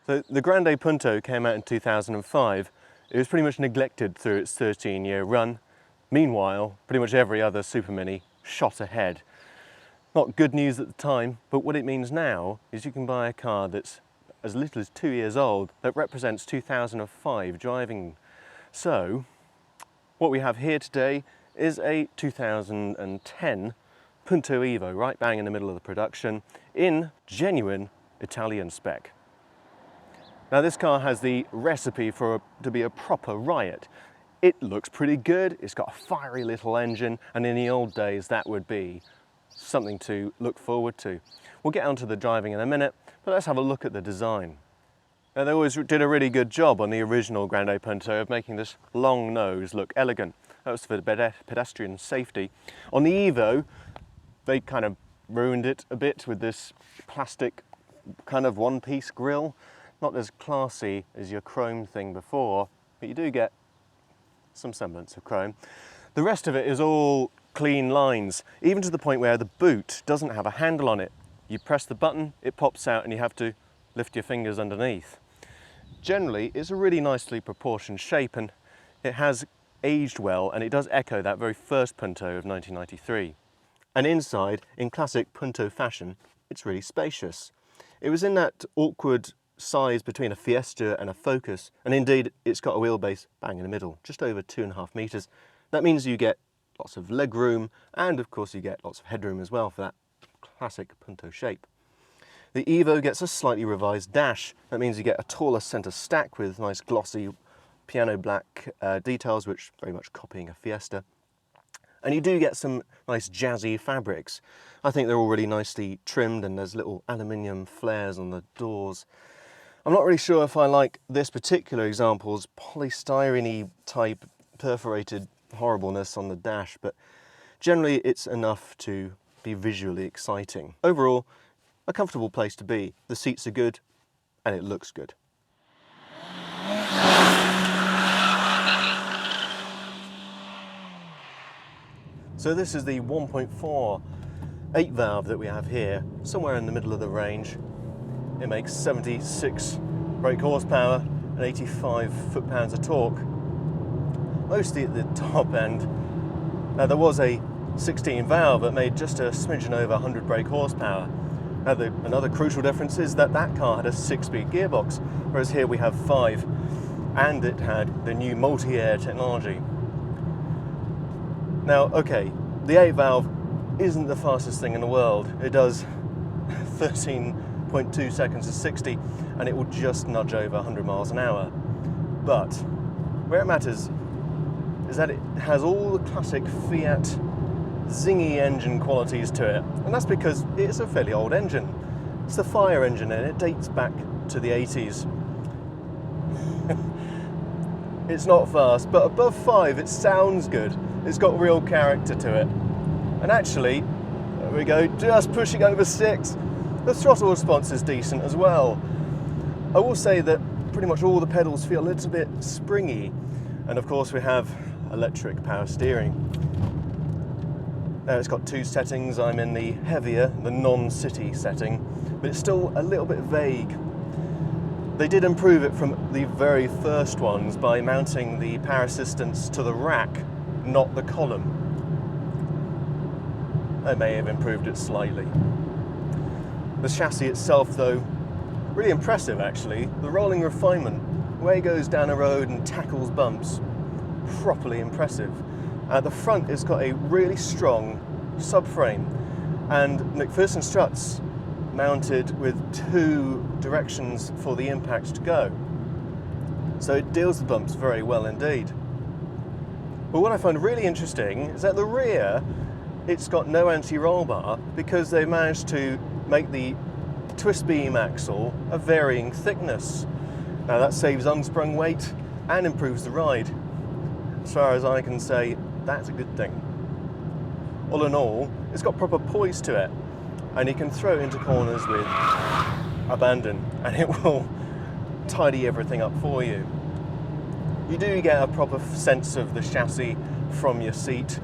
The Grande Punto came out in 2005. It was pretty much neglected through its 13-year run. Meanwhile, pretty much every other Super Mini shot ahead. Not good news at the time, but what it means now is you can buy a car that's as little as 2 years old that represents 2005 driving. So, what we have here today is a 2010 Punto Evo, right bang in the middle of the production, in genuine Italian spec. Now this car has the recipe to be a proper riot. It looks pretty good, it's got a fiery little engine, and in the old days that would be something to look forward to. We'll get onto the driving in a minute, but let's have a look at the design. Now they always did a really good job on the original Grande Punto of making this long nose look elegant. That was for the pedestrian safety. On the Evo, they kind of ruined it a bit with this plastic kind of one-piece grille. Not as classy as your chrome thing before, but you do get some semblance of chrome. The rest of it is all clean lines, even to the point where the boot doesn't have a handle on it. You press the button, it pops out, and you have to lift your fingers underneath. Generally, it's a really nicely proportioned shape, and it has aged well, and it does echo that very first Punto of 1993. And inside, in classic Punto fashion, it's really spacious. It was in that awkward size between a Fiesta and a Focus, and indeed it's got a wheelbase bang in the middle, just over 2.5 meters. That means you get lots of leg room, and of course you get lots of headroom as well for that classic Punto shape. The Evo gets a slightly revised dash. That means you get a taller centre stack with nice glossy piano black details, which very much copying a Fiesta. And you do get some nice jazzy fabrics. I think they're all really nicely trimmed, and there's little aluminium flares on the doors. I'm not really sure if I like this particular example's polystyrene type perforated horribleness on the dash, but generally it's enough to be visually exciting. Overall, a comfortable place to be. The seats are good and it looks good. So this is the 1.4 8 valve that we have here, somewhere in the middle of the range. It makes 76 brake horsepower and 85 foot-pounds of torque, mostly at the top end. Now there was a 16 valve that made just a smidgen over 100 brake horsepower. Now another crucial difference is that that car had a 6-speed gearbox, whereas here we have 5, and it had the new multi-air technology. Now, okay, the 8 valve isn't the fastest thing in the world. It does 13.2 seconds to 60, and it will just nudge over 100 miles an hour. But where it matters is that it has all the classic Fiat zingy engine qualities to it, and that's because it's a fairly old engine. It's the fire engine, and it dates back to the 80s. It's not fast, but above 5 it sounds good. It's got real character to it. And actually, there we go, just pushing over 6. The throttle response is decent as well. I will say that pretty much all the pedals feel a little bit springy, and of course we have electric power steering. Now it's got 2 settings. I'm in the heavier, the non-city setting, but it's still a little bit vague. They did improve it from the very first ones by mounting the power assistance to the rack, not the column. They may have improved it slightly. The chassis itself, though, really impressive actually. The rolling refinement, the way it goes down a road and tackles bumps, properly impressive. At the front it's got a really strong subframe, and McPherson struts mounted with 2 directions for the impact to go. So it deals the bumps very well indeed. But what I find really interesting is at the rear it's got no anti-roll bar, because they managed to make the twist beam axle a varying thickness. Now that saves unsprung weight and improves the ride. As far as I can say, that's a good thing. All in all, it's got proper poise to it, and you can throw it into corners with abandon and it will tidy everything up for you. You do get a proper sense of the chassis from your seat.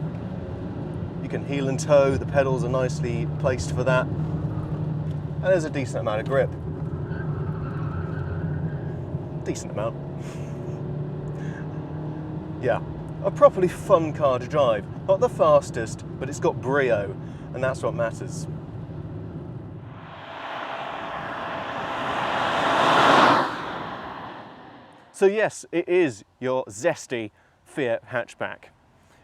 You can heel and toe, the pedals are nicely placed for that, and there's a decent amount of grip. decent amount. Yeah, a properly fun car to drive. Not the fastest, but it's got brio, and that's what matters. So yes, it is your zesty Fiat hatchback.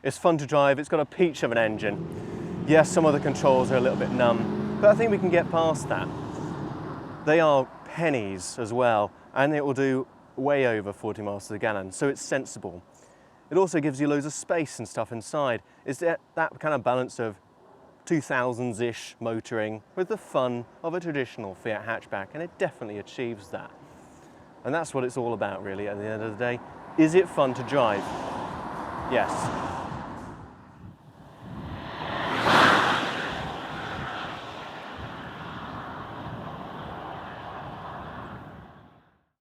It's fun to drive, it's got a peach of an engine. Yes, some of the controls are a little bit numb, but I think we can get past that. They are pennies as well, and it will do way over 40 miles to the gallon, so it's sensible. It also gives you loads of space and stuff inside. It's that kind of balance of 2000s-ish motoring with the fun of a traditional Fiat hatchback, and it definitely achieves that. And that's what it's all about really at the end of the day. Is it fun to drive? Yes.